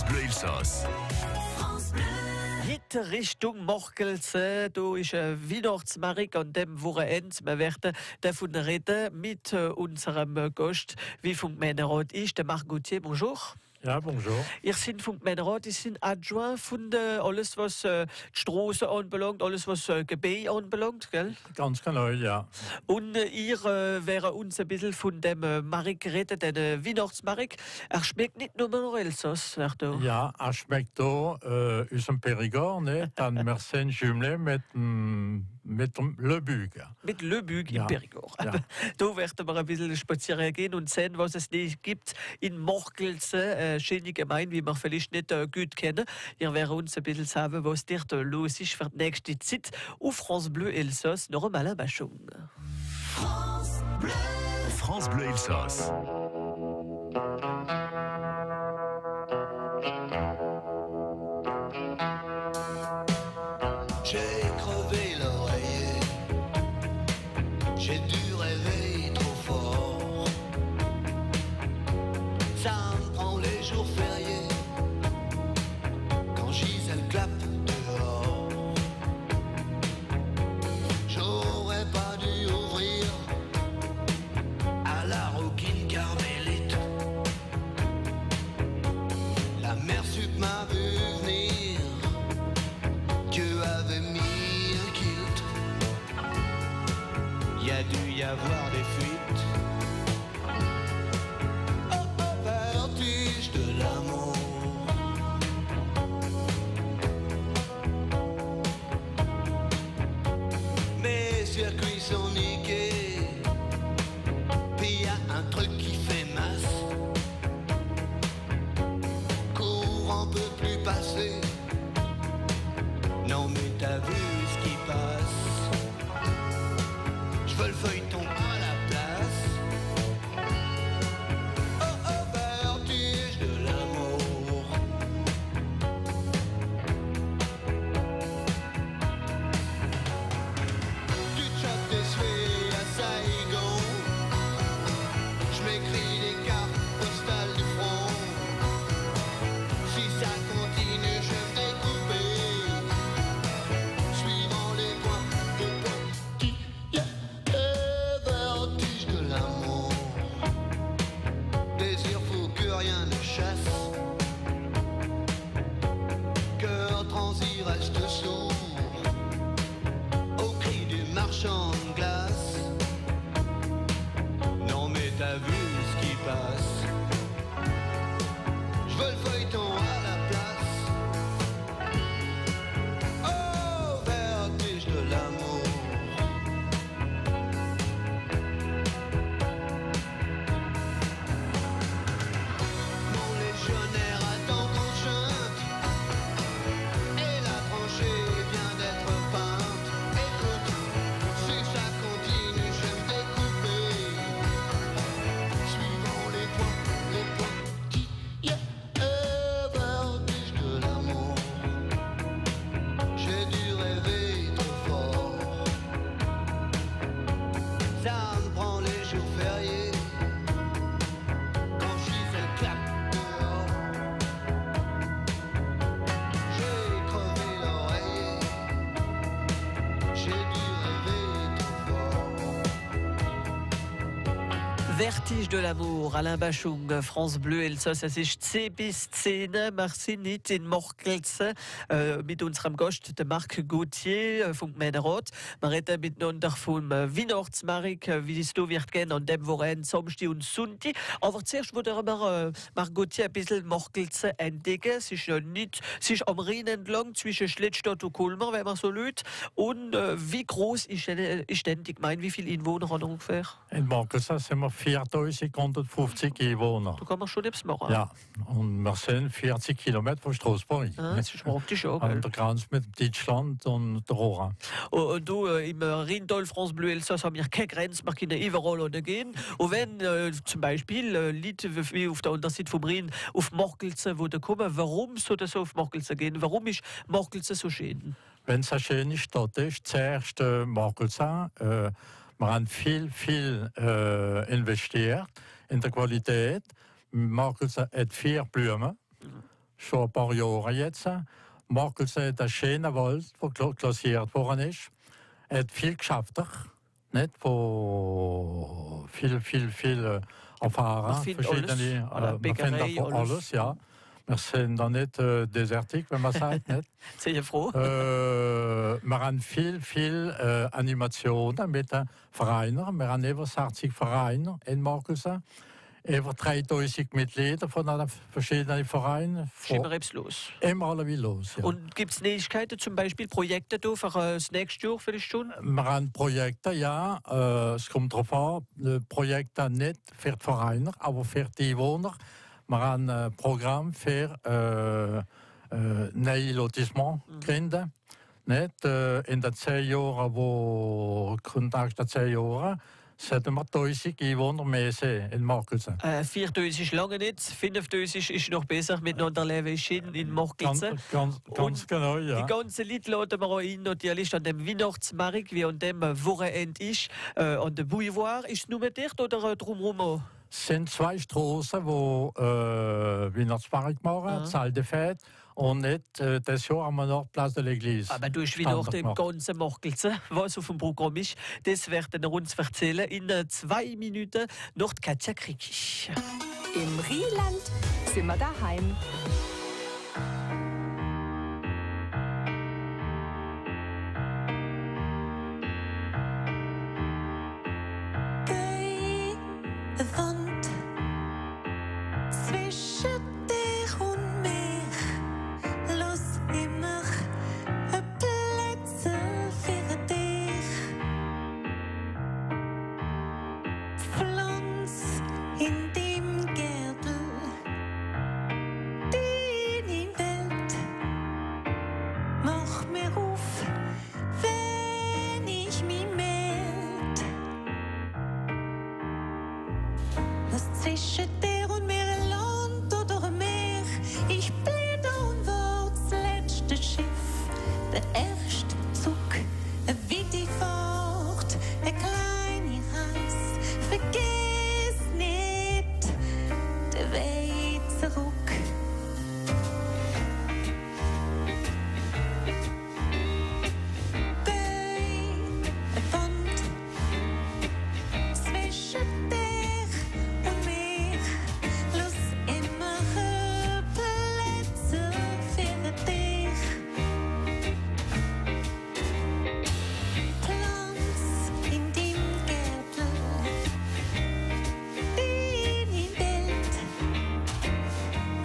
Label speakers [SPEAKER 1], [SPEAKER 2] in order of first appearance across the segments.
[SPEAKER 1] France Bleu Elsass.
[SPEAKER 2] Hit Richtung Morkelze, da ist ein Weihnachtsmarkt, an dem Wochenende. Wir werden davon reden mit unserem Gast, wie vom Gemeinderat ist, der Marc Gauthier. Bonjour.
[SPEAKER 3] Ja, bonjour.
[SPEAKER 2] Ihr seid vom Gemeinderat, ihr seid Adjoint von alles, was die Straße anbelangt, alles, was Gebäude anbelangt, gell?
[SPEAKER 3] Ganz genau, ja.
[SPEAKER 2] Und ihr wäre uns ein bisschen von dem Markt geredet, den Weihnachtsmarkt. Er schmeckt nicht nur nach Elsass, sagt er.
[SPEAKER 3] Ja, er schmeckt da aus dem Périgord, ne? Dann wir sind jumelé mit dem Le Bug.
[SPEAKER 2] Mit Le Bug
[SPEAKER 3] ja.
[SPEAKER 2] im Périgord.
[SPEAKER 3] Ja.
[SPEAKER 2] Da werden wir ein bisschen spazieren gehen und sehen, was es nicht gibt in Morkelze, schöne Gemeinde, wie wir vielleicht nicht gut kennen. Ihr werdet uns ein bisschen sagen, was dort los ist für die nächste Zeit. Auf France Bleu Elsass, noch einmal eine Bachung.
[SPEAKER 1] France Bleu Elsass.
[SPEAKER 4] J'ai crevé l'oreiller, j'ai dû rêver trop fort. Ça me prend les jours fériés, quand Gisèle clappe dehors. J'aurais pas dû ouvrir à la rouquine carmélite. La mère sup m'a vu venir, Dieu avait mis un kilt. Il y a dû y avoir des fuites. Au vertige de l'amour. Mes circuits sont niqués, puis y a un truc qui fait masse. Courant peut plus passer. Non mais t'as vu ce qui passe. Je veux le feuilleton à la place. Oh, vertige de l'amour. Tu te chopes tes souhaits à Saigon. Je m'écris des cartes postales du front. Si ça continue je vais découper, suivant les points qui vertige de l'amour. Désir fou que rien ne chasse, cœur transi reste sourd au cri du marchand de glace. Non mais t'as vu ce qui passe. Je veux le feuilleton à la place. Oh, vertige de l'amour. Mon légionnaire attend qu'on chante, et la tranchée vient d'être peinte. Écoute, si ça continue, je vais me découper, suivant les points qui vertige de l'amour. J'ai dû rêver trop fort. Ça me prend les jours fériés, quand Gisèle claque dehors. J'ai crevé l'oreiller, j'ai dû rêver trop fort.
[SPEAKER 2] Vertige de l'amour, Alain Bachung, France Bleu Elsass. Es ist 10 bis 10. Wir sind nicht in Morkelze mit unserem Gast, der Marc Gauthier vom Gemeinderat. Wir reden miteinander vom Weihnachtsmarkt, wie es da wird gehen an dem Wochenende, Samstag und Sonntag. Aber zuerst wollen wir Marc Gauthier ein bisschen Morkelze entdecken. Es ist es ist am Rhein entlang zwischen Schlettstadt und Colmar, wenn man so lädt. Und wie groß ist denn die Gemeinde? Wie viele Einwohner hat er ungefähr?
[SPEAKER 3] In Morkelze sind wir 4150 Einwohner.
[SPEAKER 2] Da kann man schon etwas machen.
[SPEAKER 3] Ja, und wir sind 40 Kilometer von Straßburg.
[SPEAKER 2] Das ist praktisch auch,
[SPEAKER 3] an der Grenze mit Deutschland und der Rohre.
[SPEAKER 2] Und du, im Rheintal, France Bleu Elsass, haben wir keine Grenze, wir können überall gehen. Und wenn zum Beispiel Leute wie auf der anderen Seite vom Rhein auf Morkelze kommen, warum soll das auf Morkelze gehen? Warum ist Morkelze so schön?
[SPEAKER 3] Wenn es eine schöne Stadt ist, zuerst Morkelze, wir haben viel investiert in der Qualität. Morkelze hat 4 Blumen. schon ein paar Jahre jetzt. Morkelsen hat einen schönen Wald, der klassiert worden ist. Er hat viel geschafft, nicht? Wo viel erfahren.
[SPEAKER 2] Verschiedene
[SPEAKER 3] Man findet alles, ja. Wir sind da nicht desertig, wenn man sagt, nicht?
[SPEAKER 2] Sehr froh.
[SPEAKER 3] Wir haben viel Animationen mit den Vereinen. Wir haben über 60 Vereine in Morkelsen. Über 3000 Mitglieder von den verschiedenen Vereinen.
[SPEAKER 2] Immer etwas los.
[SPEAKER 3] Immer alle wie los, ja.
[SPEAKER 2] Und gibt es Neuigkeiten, zum Beispiel Projekte da für das nächste Jahr vielleicht schon?
[SPEAKER 3] Wir haben Projekte, ja. Es kommt darauf an, Projekte nicht für die Vereine, aber für die Einwohner. Wir haben ein Programm für neue Lotissement gründen. Nicht? In den 10 Jahren, wo Kontakt der 10 Jahre, sollten wir 1000 Einwohner mehr sehen in Morkelsen.
[SPEAKER 2] 4000 ist lange nicht, 5000 ist noch besser miteinander leben in Morkelsen.
[SPEAKER 3] Ganz genau, ja.
[SPEAKER 2] Die ganzen Leute laden wir auch ein, natürlich an dem Weihnachtsmarkt, wie an dem Wochenende ist, an dem Boulevard. Ist es nur dort oder drumherum auch?
[SPEAKER 3] Es sind 2 Straßen, die Weihnachtsmarkt machen, Salle de Fête. Und nicht, das Jahr haben wir noch Place de l'Église.
[SPEAKER 2] Aber du hast wieder dem ganzen Morkelsen, was auf dem Programm ist, das werden wir uns erzählen in 2 Minuten nach Katja Kriki.
[SPEAKER 5] Im Rheinland sind wir daheim.
[SPEAKER 6] Wand zwischen dich und mich, los immer Plätze für dich. Pflanz in dem Gärtel deine Welt, mach mir auf, wenn ich mich meld. Was zwischen dir und mir, ein Land oder ein Meer? Ich bin da und war das letzte Schiff, der erste Zug, eine weite Fahrt, eine kleine Reise. Vergiss nicht den Weg zurück. Eine Wand zwischen dir und mir, los immer Plätze für dich. Pflanz in deinem Gärtel deine Welt,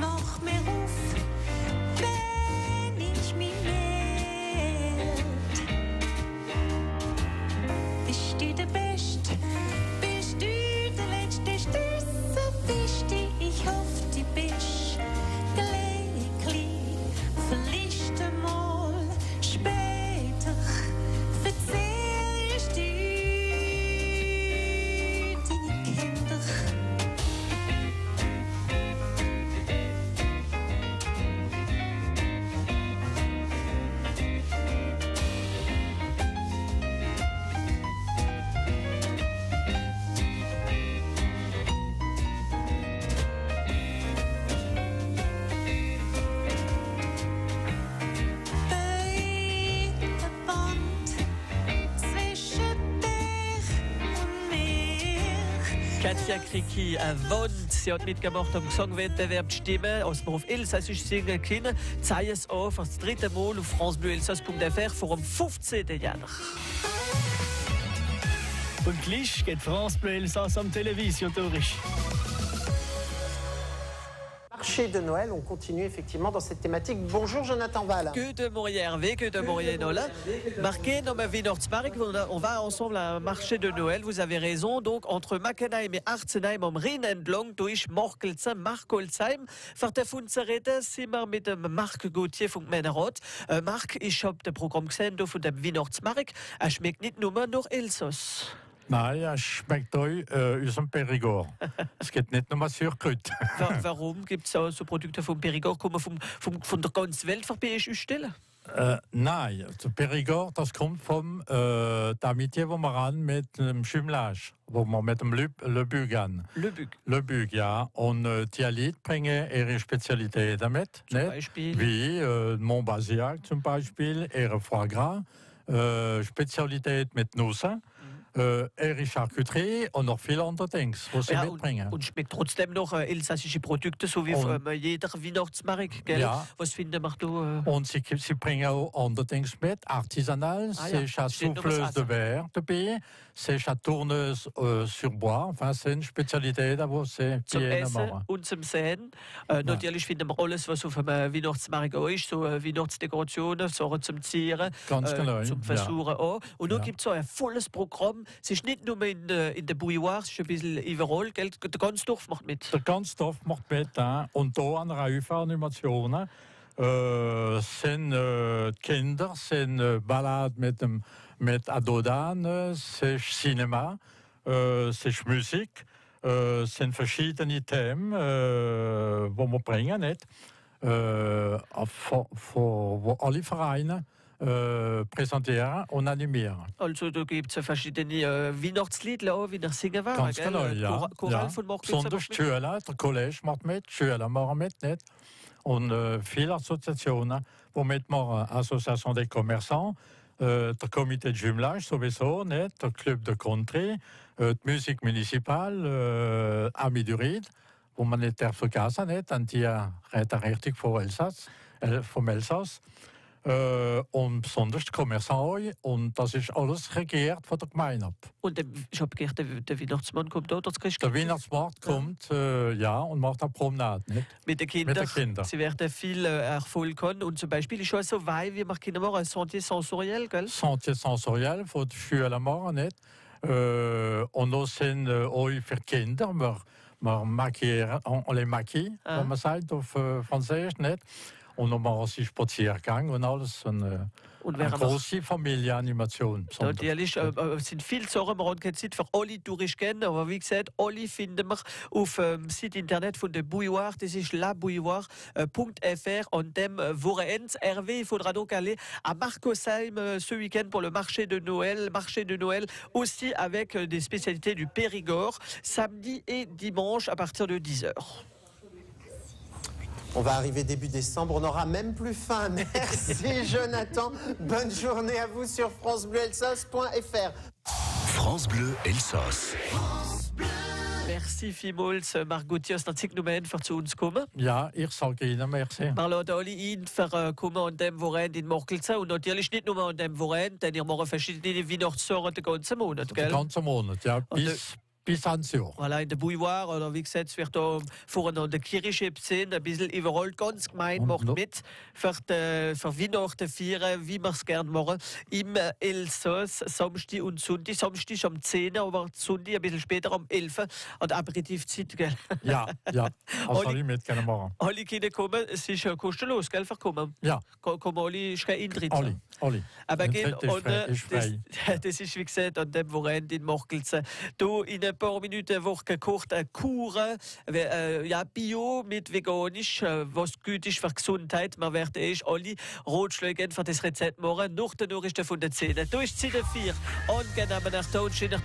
[SPEAKER 6] mach mir auf, wenn ich mich meld. Bist du der Beste? Bist du der Letzte? Ist das so wichtig? Ich hoffe, du bist gelegentlich, vielleicht einmal später. Verzehr ich dir deine Kinder. Eine Wand zwischen dir und mir.
[SPEAKER 2] Katja Kriki, Wand. Sie hat mitgemacht am Gesangwettbewerb Stimme, aus dem auf Elsassisch singen können. Zeig es auf, das 3. Mal auf francebleuelsass.fr vor dem 15. Januar.
[SPEAKER 7] Und gleich geht France Bleu Elsass am Television durch.
[SPEAKER 8] Marché de Noël, on continue effectivement dans cette thématique. Bonjour Jonathan Wall.
[SPEAKER 2] Que de Morière, que de Morière Nola. Marqué dans ma Weihnachtsmarkt, on va ensemble à un marché de Noël, vous avez raison. Donc entre Mackenheim et Arzenheim am Rhein entlang durch Morkelsen, Markolsheim. Für die Funzerette sind wir mit dem Marc Gauthier von Männerrot. Marc, ich habe das Programm gesehen von dem Weihnachtsmarkt. Er schmeckt nicht nur nach Elsass.
[SPEAKER 3] Nein, es schmeckt euch aus dem Périgord. Es geht nicht nur Surkrut.
[SPEAKER 2] Warum gibt es so Produkte vom Périgord, kommen von der ganzen Welt vorbei ausstellen?
[SPEAKER 3] Nein, der Périgord, das kommt vom der Amitié, wo wir ran mit dem Jumelage, wo wir mit dem Le Bug an. Le Bug, ja. Und die Elite bringen ihre Spezialität damit.
[SPEAKER 2] Zum Beispiel?
[SPEAKER 3] Wie Montbazillac zum Beispiel, ihre Foie Gras, Spezialität mit Nüssen. Ihre Charcuterie und noch viele andere Dinge, die sie mitbringen.
[SPEAKER 2] Und schmeckt trotzdem noch elsassische Produkte, so wie jeder Weihnachtsmarkt, gell?
[SPEAKER 3] Ja.
[SPEAKER 2] Was finden wir da?
[SPEAKER 3] Und sie bringen auch andere Dinge mit, artisanal. C'est une souffleuse de verre dabei, c'est une tourneuse sur bois. Enfin, c'est eine Spezialität, die sie
[SPEAKER 2] zum Essen
[SPEAKER 3] machen.
[SPEAKER 2] und zum Sehen. Natürlich finden wir alles, was auf einem Weihnachtsmarkt auch ist, so Weihnachtsdekorationen, so zum Zieren,
[SPEAKER 3] Ganz genau,
[SPEAKER 2] zum Versuchen auch. Und dann gibt es auch ein volles Programm. Es ist nicht nur in der Bouilloire, es ist ein bisschen überall, gell? Der ganze Dorf macht mit.
[SPEAKER 3] Der ganze Dorf macht mit. Und hier an der Animationen sind Kinder, sind Balladen mit Adodan, c'est Cinema, c'est Musik, sind verschiedene Themen, die wir bringen, nicht? Wo alle Vereine präsentieren und animieren.
[SPEAKER 2] Also da gibt es verschiedene Weihnachtslieder, auch, wie nach singen waren.
[SPEAKER 3] Ganz genau, ja.
[SPEAKER 2] Choral von Morgen.
[SPEAKER 3] Besonders Schüler, der College macht mit, Schüler machen mit, nicht? Und viele Assoziationen, die mitmachen. Association des Commerçants, der Comité de Jumelage sowieso, nicht? Der Club de Country, die Musik Municipal, Amis du Ried, wo man nicht vergessen nicht, an die richtig vom Elsass. Und besonders die Commerçants. Und das ist alles regiert von der Gemeinde ab.
[SPEAKER 2] Und ich habe gehört, der Weihnachtsmann kommt auch, das
[SPEAKER 3] Der Weihnachtsmarkt kommt, ja, und macht eine Promenade. Nicht?
[SPEAKER 2] Mit den Kindern. Sie werden viel Erfolg haben. Und zum Beispiel ist es so weit, wie man Kinder machen, ein Sentier sensoriell, gell?
[SPEAKER 3] Sentier sensoriell, für die Schüler machen, nicht? Und das sind auch für Kinder. On les maquille, wie man sagt auf Französisch, nicht? Und dann machen sie Spaziergang und alles. Eine große Familienanimation.
[SPEAKER 2] Natürlich, es sind viele Sachen, wir haben keine Zeit für alle durchgehen, aber wie gesagt, alle finden wir auf dem Site internet von der Bouilloire, das ist labouilloire.fr. Und dem Wochenende, Hervé, il faudra donc aller à Marcosheim ce week-end pour le marché de Noël, aussi avec des spécialités du Périgord, samedi et dimanche à partir de 10h.
[SPEAKER 8] On va arriver début décembre, on n'aura même plus faim. Merci Jonathan. Bonne journée à vous sur francebleuelsass.fr.
[SPEAKER 1] France Bleu Elsass.
[SPEAKER 2] Merci vielmals, Marc Gauthier, dass Sie für zu uns kommen.
[SPEAKER 3] Ja, ich sage Ihnen merci.
[SPEAKER 2] Wir laden alle ein, für kommen an dem Wochenende in Morkelsen. Und natürlich nicht nur an dem Wochenende, denn ihr macht verschiedene Weihnachtssorten den ganzen Monat, gell?
[SPEAKER 3] Den ganzen Monat, ja. Bis ans Jahr.
[SPEAKER 2] Voilà, in der Bouilloire, oder wie gesagt, es wird da vorne an der Kirche gesehen, ein bisschen überall, ganz gemein macht mit, für Weihnachten feiern, wie wir es gerne machen, im Elsass, Samstag und Sonntag. Samstag um 10 Uhr, aber Sonntag ein bisschen später um 11 Uhr, an der Aperitivzeit, gell?
[SPEAKER 3] Ja, das soll ich mit gerne machen.
[SPEAKER 2] Alle Kinder kommen, es ist kostenlos, gell, für kommen?
[SPEAKER 3] Ja.
[SPEAKER 2] Kommen alle, ist kein Eintritt.
[SPEAKER 3] Alle.
[SPEAKER 2] Aber gehen, das ist wie gesagt an dem Wochenende in Morkelsen. Du in ein paar Minuten gekocht Kuchen, ja, Bio mit veganisch, was gut ist für Gesundheit. Wir werden alle Rotschläge für das Rezept machen. Nach der Nachrichten von der 10. Du ist Zeit 4. Angenehmen Nacht und schönen